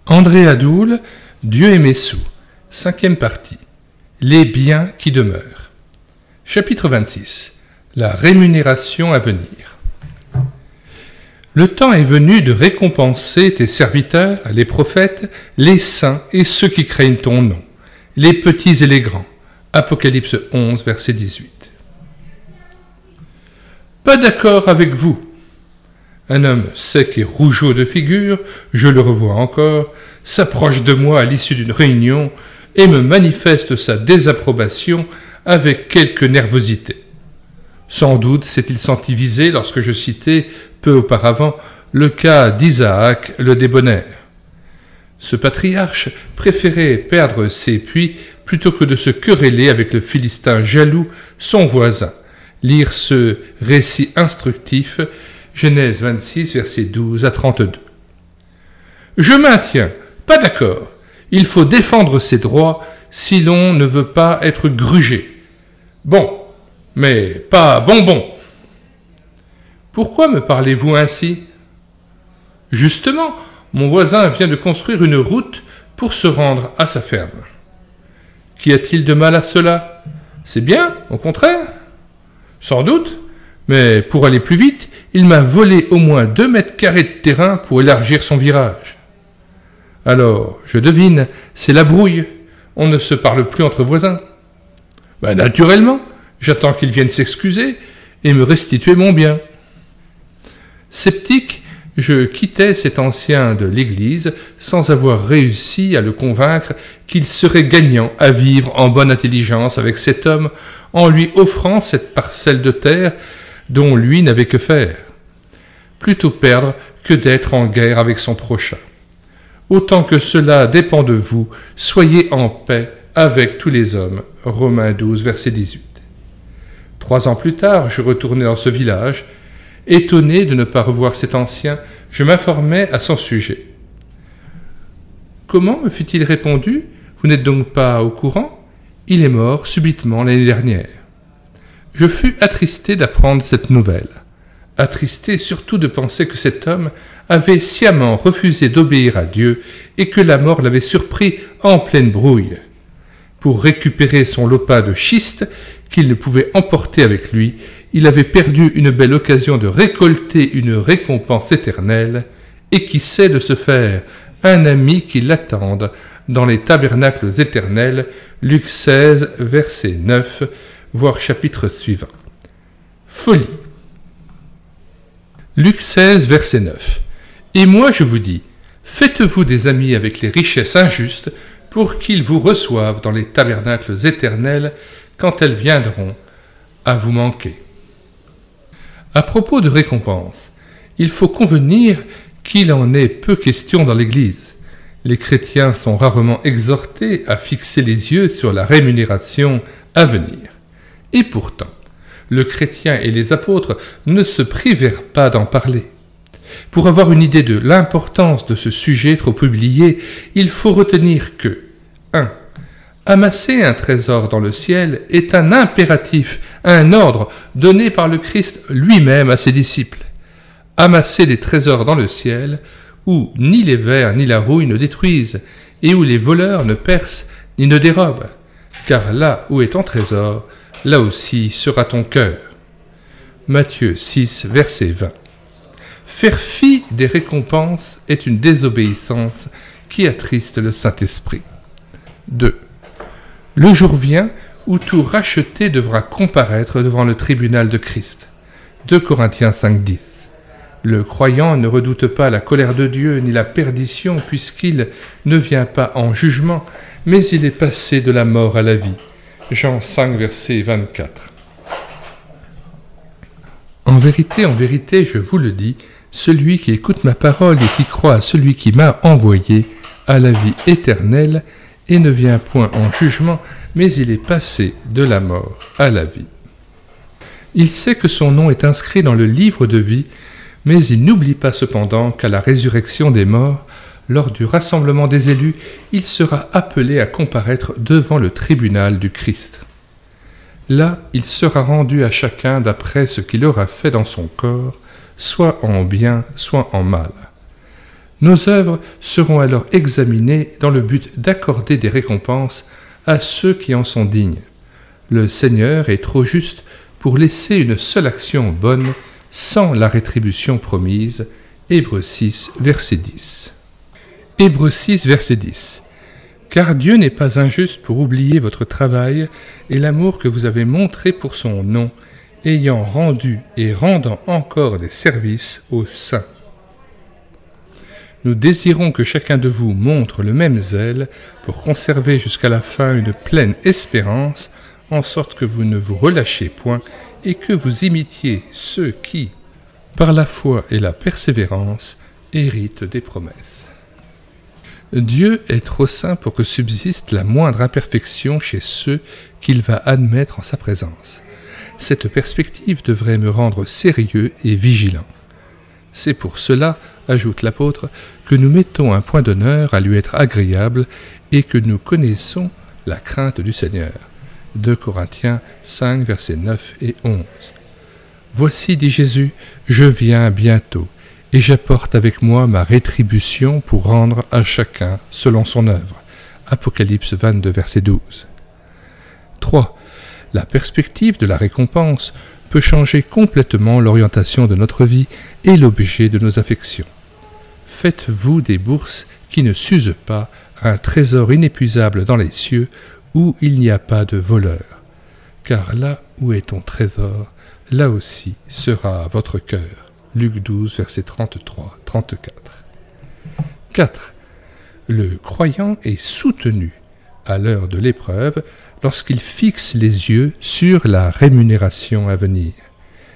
André Adoul, Dieu et Messou, 5e partie. Les biens qui demeurent. Chapitre 26. La rémunération à venir. Le temps est venu de récompenser tes serviteurs, les prophètes, les saints et ceux qui craignent ton nom, les petits et les grands. Apocalypse 11, verset 18. Pas d'accord avec vous. Un homme sec et rougeaud de figure, je le revois encore, s'approche de moi à l'issue d'une réunion et me manifeste sa désapprobation avec quelque nervosité. Sans doute s'est-il senti visé lorsque je citais, peu auparavant, le cas d'Isaac le débonnaire. Ce patriarche préférait perdre ses puits plutôt que de se quereller avec le Philistin jaloux, son voisin. Lire ce récit instructif, Genèse 26, versets 12 à 32. Je maintiens, pas d'accord. Il faut défendre ses droits si l'on ne veut pas être grugé. Bon, mais pas bonbon. Pourquoi me parlez-vous ainsi? Justement, mon voisin vient de construire une route pour se rendre à sa ferme. Qu'y a-t-il de mal à cela? C'est bien, au contraire. Sans doute, mais pour aller plus vite, il m'a volé au moins 2 mètres carrés de terrain pour élargir son virage. Alors, je devine, c'est la brouille. On ne se parle plus entre voisins. Naturellement, j'attends qu'il vienne s'excuser et me restituer mon bien. Sceptique, je quittais cet ancien de l'Église sans avoir réussi à le convaincre qu'il serait gagnant à vivre en bonne intelligence avec cet homme en lui offrant cette parcelle de terre dont lui n'avait que faire. Plutôt perdre que d'être en guerre avec son prochain. Autant que cela dépend de vous, soyez en paix avec tous les hommes. Romains 12, verset 18. 3 ans plus tard, je retournais dans ce village. Étonné de ne pas revoir cet ancien, je m'informais à son sujet. Comment me fut-il répondu? Vous n'êtes donc pas au courant? Il est mort subitement l'année dernière. Je fus attristé d'apprendre cette nouvelle. Attristé surtout de penser que cet homme avait sciemment refusé d'obéir à Dieu et que la mort l'avait surpris en pleine brouille. Pour récupérer son lopin de schiste qu'il ne pouvait emporter avec lui, il avait perdu une belle occasion de récolter une récompense éternelle et qui sait de se faire un ami qui l'attende dans les tabernacles éternels, Luc 16, verset 9, voire chapitre suivant. Folie. Luc 16, verset 9. Et moi je vous dis, faites-vous des amis avec les richesses injustes pour qu'ils vous reçoivent dans les tabernacles éternels quand elles viendront à vous manquer. À propos de récompense, il faut convenir qu'il en est peu question dans l'Église. Les chrétiens sont rarement exhortés à fixer les yeux sur la rémunération à venir. Et pourtant, le chrétien et les apôtres ne se privèrent pas d'en parler. Pour avoir une idée de l'importance de ce sujet trop oublié, il faut retenir que 1. Amasser un trésor dans le ciel est un impératif, un ordre donné par le Christ lui-même à ses disciples. Amasser des trésors dans le ciel, où ni les vers ni la rouille ne détruisent, et où les voleurs ne percent ni ne dérobent, car là où est ton trésor, là aussi sera ton cœur. Matthieu 6, verset 20. Faire fi des récompenses est une désobéissance qui attriste le Saint-Esprit. 2. Le jour vient où tout racheté devra comparaître devant le tribunal de Christ. 2 Corinthiens 5, 10. Le croyant ne redoute pas la colère de Dieu ni la perdition puisqu'il ne vient pas en jugement, mais il est passé de la mort à la vie. Jean 5, verset 24. En vérité, je vous le dis, celui qui écoute ma parole et qui croit à celui qui m'a envoyé a la vie éternelle et ne vient point en jugement, mais il est passé de la mort à la vie. Il sait que son nom est inscrit dans le livre de vie, mais il n'oublie pas cependant qu'à la résurrection des morts, lors du rassemblement des élus, il sera appelé à comparaître devant le tribunal du Christ. Là, il sera rendu à chacun d'après ce qu'il aura fait dans son corps, soit en bien, soit en mal. Nos œuvres seront alors examinées dans le but d'accorder des récompenses à ceux qui en sont dignes. Le Seigneur est trop juste pour laisser une seule action bonne sans la rétribution promise. Hébreux 6, verset 10. Hébreux 6, verset 10. Car Dieu n'est pas injuste pour oublier votre travail et l'amour que vous avez montré pour son nom, ayant rendu et rendant encore des services aux saints. Nous désirons que chacun de vous montre le même zèle pour conserver jusqu'à la fin une pleine espérance, en sorte que vous ne vous relâchiez point et que vous imitiez ceux qui, par la foi et la persévérance, héritent des promesses. Dieu est trop saint pour que subsiste la moindre imperfection chez ceux qu'il va admettre en sa présence. Cette perspective devrait me rendre sérieux et vigilant. C'est pour cela, ajoute l'apôtre, que nous mettons un point d'honneur à lui être agréable et que nous connaissons la crainte du Seigneur. 2 Corinthiens 5, versets 9 et 11. Voici, dit Jésus, je viens bientôt, et j'apporte avec moi ma rétribution pour rendre à chacun selon son œuvre. Apocalypse 22, verset 12. 3. La perspective de la récompense peut changer complètement l'orientation de notre vie et l'objet de nos affections. Faites-vous des bourses qui ne s'usent pas, un trésor inépuisable dans les cieux, où il n'y a pas de voleur. Car là où est ton trésor, là aussi sera votre cœur. Luc 12, versets 33-34. 4. Le croyant est soutenu à l'heure de l'épreuve lorsqu'il fixe les yeux sur la rémunération à venir.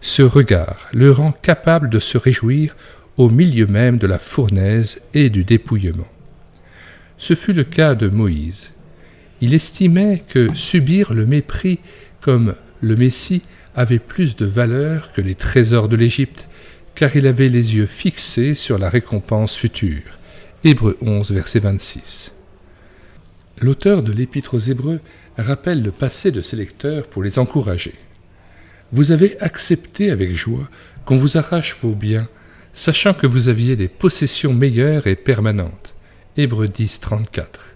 Ce regard le rend capable de se réjouir au milieu même de la fournaise et du dépouillement. Ce fut le cas de Moïse. Il estimait que subir le mépris comme le Messie avait plus de valeur que les trésors de l'Égypte, car il avait les yeux fixés sur la récompense future. Hébreux 11, verset 26. L'auteur de l'Épître aux Hébreux rappelle le passé de ses lecteurs pour les encourager. Vous avez accepté avec joie qu'on vous arrache vos biens, sachant que vous aviez des possessions meilleures et permanentes. Hébreux 10, 34.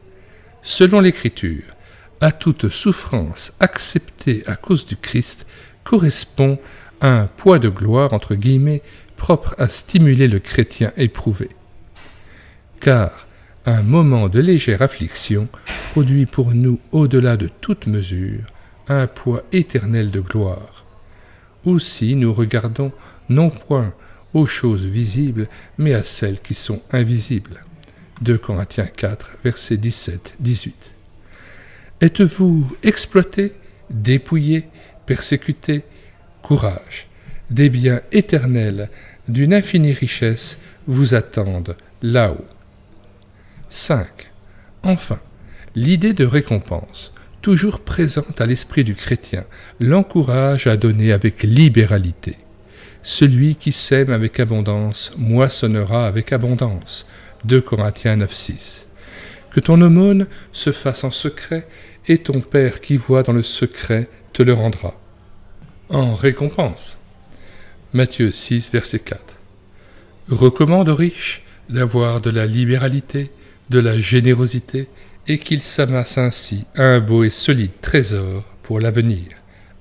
Selon l'Écriture, à toute souffrance acceptée à cause du Christ correspond à un poids de gloire, entre guillemets, propre à stimuler le chrétien éprouvé. Car un moment de légère affliction produit pour nous, au-delà de toute mesure, un poids éternel de gloire. Aussi nous regardons non point aux choses visibles, mais à celles qui sont invisibles. 2 Corinthiens 4, versets 17-18. Êtes-vous exploité, dépouillé, persécuté? Courage, des biens éternels d'une infinie richesse vous attendent là-haut. 5. Enfin, l'idée de récompense, toujours présente à l'esprit du chrétien, l'encourage à donner avec libéralité. Celui qui sème avec abondance moissonnera avec abondance. 2 Corinthiens 9, 6. Que ton aumône se fasse en secret, et ton Père qui voit dans le secret te le rendra. En récompense. Matthieu 6, verset 4. Recommande aux riches d'avoir de la libéralité, de la générosité, et qu'ils s'amassent ainsi un beau et solide trésor pour l'avenir.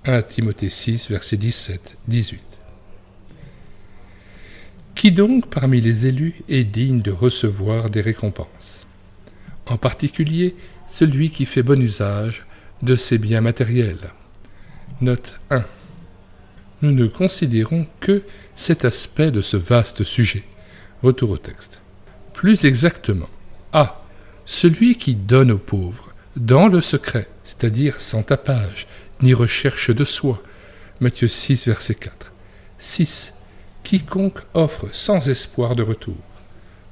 1 Timothée 6, verset 17-18. Qui donc parmi les élus est digne de recevoir des récompenses? En particulier, celui qui fait bon usage de ses biens matériels. Note 1. Nous ne considérons que cet aspect de ce vaste sujet. Retour au texte. Plus exactement, A. Celui qui donne aux pauvres, dans le secret, c'est-à-dire sans tapage, ni recherche de soi. Matthieu 6, verset 4. 6. Quiconque offre sans espoir de retour.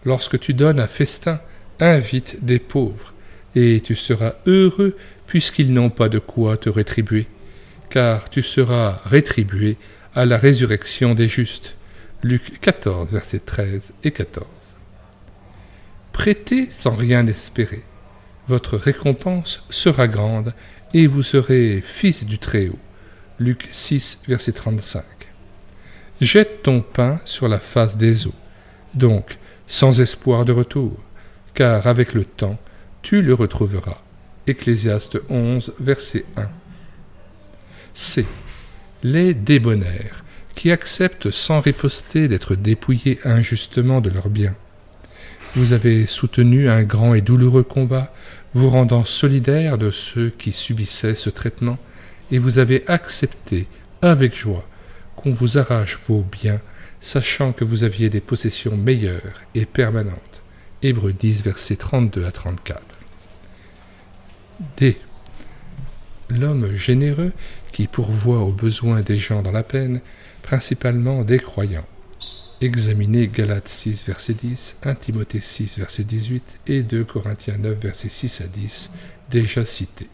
Lorsque tu donnes un festin, invite des pauvres, et tu seras heureux puisqu'ils n'ont pas de quoi te rétribuer, car tu seras rétribué à la résurrection des justes. Luc 14, versets 13 et 14. Prêtez sans rien espérer. Votre récompense sera grande, et vous serez fils du Très-Haut. Luc 6, verset 35. Jette ton pain sur la face des eaux. Donc, sans espoir de retour, car avec le temps, tu le retrouveras. Ecclésiaste 11, verset 1. C. Les débonnaires, qui acceptent sans riposter d'être dépouillés injustement de leurs biens. Vous avez soutenu un grand et douloureux combat, vous rendant solidaire de ceux qui subissaient ce traitement, et vous avez accepté avec joie qu'on vous arrache vos biens, sachant que vous aviez des possessions meilleures et permanentes. Hébreux 10, versets 32 à 34. D. L'homme généreux qui pourvoit aux besoins des gens dans la peine, principalement des croyants. Examinez Galates 6, verset 10, 1 Timothée 6, verset 18 et 2 Corinthiens 9, versets 6 à 10, déjà cités.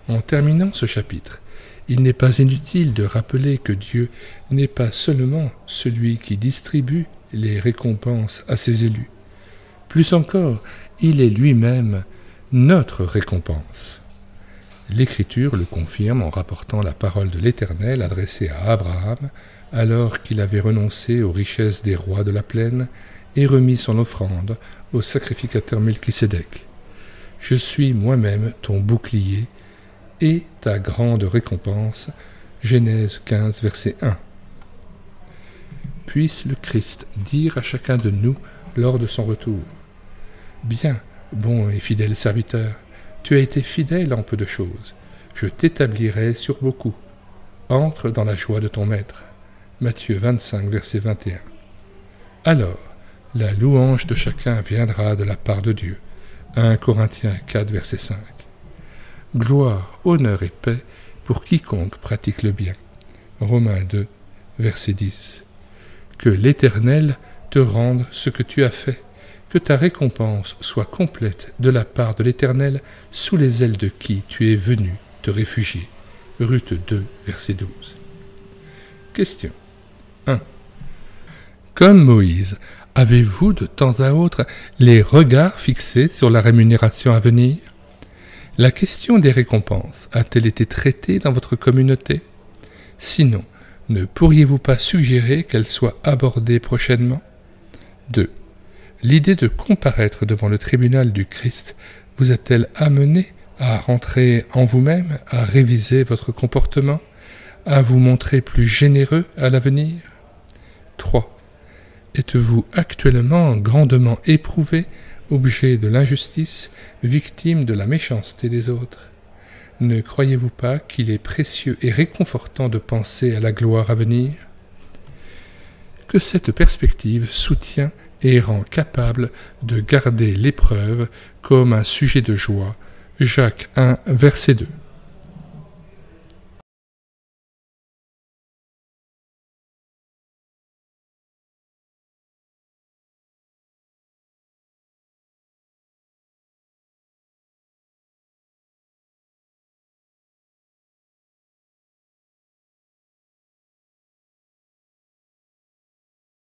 En terminant ce chapitre, il n'est pas inutile de rappeler que Dieu n'est pas seulement celui qui distribue les récompenses à ses élus. Plus encore, il est lui-même notre récompense. L'Écriture le confirme en rapportant la parole de l'Éternel adressée à Abraham alors qu'il avait renoncé aux richesses des rois de la plaine et remis son offrande au sacrificateur Melchisédek. « Je suis moi-même ton bouclier et ta grande récompense. » Genèse 15, verset 1. Puisse le Christ dire à chacun de nous lors de son retour : « Bien, bon et fidèle serviteur, tu as été fidèle en peu de choses, je t'établirai sur beaucoup. Entre dans la joie de ton maître. » Matthieu 25, verset 21. Alors, la louange de chacun viendra de la part de Dieu. 1 Corinthiens 4, verset 5. Gloire, honneur et paix pour quiconque pratique le bien. Romains 2, verset 10. Que l'Éternel te rende ce que tu as fait, que ta récompense soit complète de la part de l'Éternel, sous les ailes de qui tu es venu te réfugier. Ruth 2, verset 12. Question 1. Comme Moïse, avez-vous de temps à autre les regards fixés sur la rémunération à venir ? La question des récompenses a-t-elle été traitée dans votre communauté ? Sinon, ne pourriez-vous pas suggérer qu'elle soit abordée prochainement ? 2. L'idée de comparaître devant le tribunal du Christ vous a-t-elle amené à rentrer en vous-même, à réviser votre comportement, à vous montrer plus généreux à l'avenir ? 3. Êtes-vous actuellement grandement éprouvé, objet de l'injustice, victime de la méchanceté des autres ? Ne croyez-vous pas qu'il est précieux et réconfortant de penser à la gloire à venir ? Que cette perspective soutient et rend capable de garder l'épreuve comme un sujet de joie. Jacques 1, verset 2.